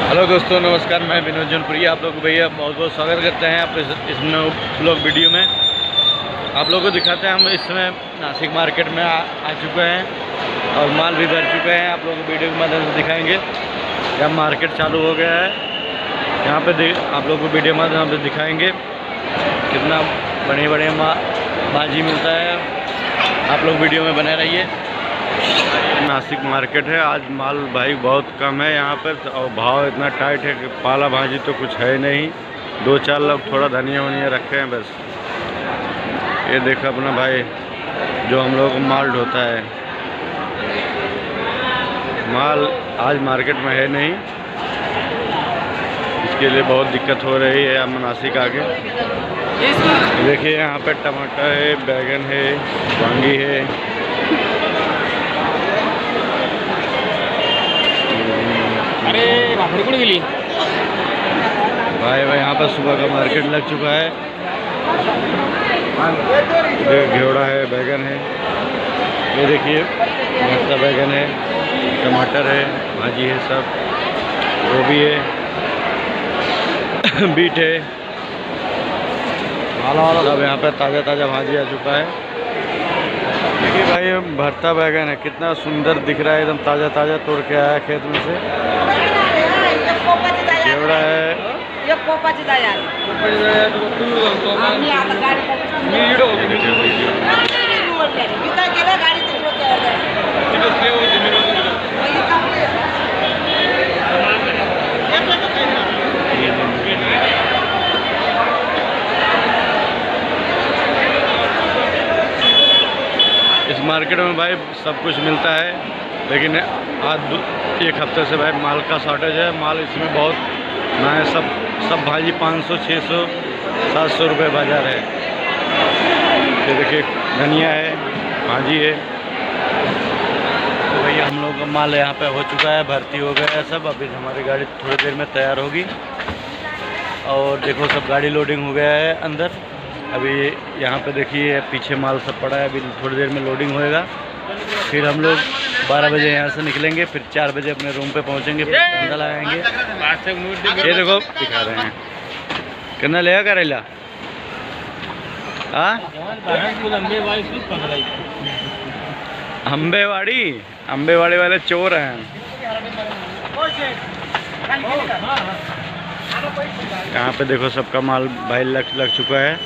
Hello दोस्तों, नमस्कार। मैं विनोद जौनपुरी आप लोग को भैया बहुत बहुत स्वागत करते हैं आप इस ब्लॉग वीडियो में। आप लोगों को दिखाते हैं हम इस समय नासिक मार्केट में आ चुके हैं और माल भी भर चुके हैं। आप लोगों को वीडियो की मदद से दिखाएंगे। यहाँ मार्केट चालू हो गया है। यहाँ पे आप लोगों को वीडियो माध्यम से दिखाएंगे कितना बड़े भाजी मिलता है। आप लोग वीडियो में बने रहिए। नासिक मार्केट है। आज माल भाई बहुत कम है यहाँ पर और भाव इतना टाइट है कि पाला भाजी तो कुछ है नहीं। 2-4 लोग थोड़ा धनिया वनिया रखे हैं बस। ये देखो अपना भाई जो हम लोग को माल ढोता है। माल आज मार्केट में है नहीं, इसके लिए बहुत दिक्कत हो रही है यहाँ नासिक आके। देखिए यहाँ पे टमाटर है, बैगन है, वांगी है। अरे भाई यहाँ पर सुबह का मार्केट लग चुका है। घेवड़ा है, बैगन है, ये देखिए भरता बैगन है, टमाटर है, भाजी है, सब गोभी है, बीट है, सब यहाँ पर ताज़ा ताज़ा भाजी आ चुका है। देखिए भाई भरता बैगन है, कितना सुंदर दिख रहा है, एकदम ताज़ा ताज़ा तोड़ के आया खेत में से। घेवड़ा है, इस मार्केट में भाई सब कुछ मिलता है, लेकिन आज एक हफ्ते से भाई माल का शॉर्टेज है। माल इसमें बहुत ना है। सब भाजी 500, 600, 700 रुपये बाज़ार है। ये देखिए धनिया है, भाजी है। तो भैया हम लोग का माल यहाँ पे हो चुका है, भर्ती हो गया है सब। अभी हमारी गाड़ी थोड़ी देर में तैयार होगी और देखो सब गाड़ी लोडिंग हो गया है अंदर। अभी यहाँ पे देखिए पीछे माल सब पड़ा है। अभी थोड़ी देर में लोडिंग होएगा। फिर हम लोग 12 बजे यहाँ से निकलेंगे, फिर 4 बजे अपने रूम पे पहुँचेंगे, फिर धंधा लगाएंगे। ये देखो दिखा रहे हैं कितना लेगा करेला। अम्बेवाड़ी वाले चोर हैं। यहाँ पे देखो सबका माल भाई लग चुका है।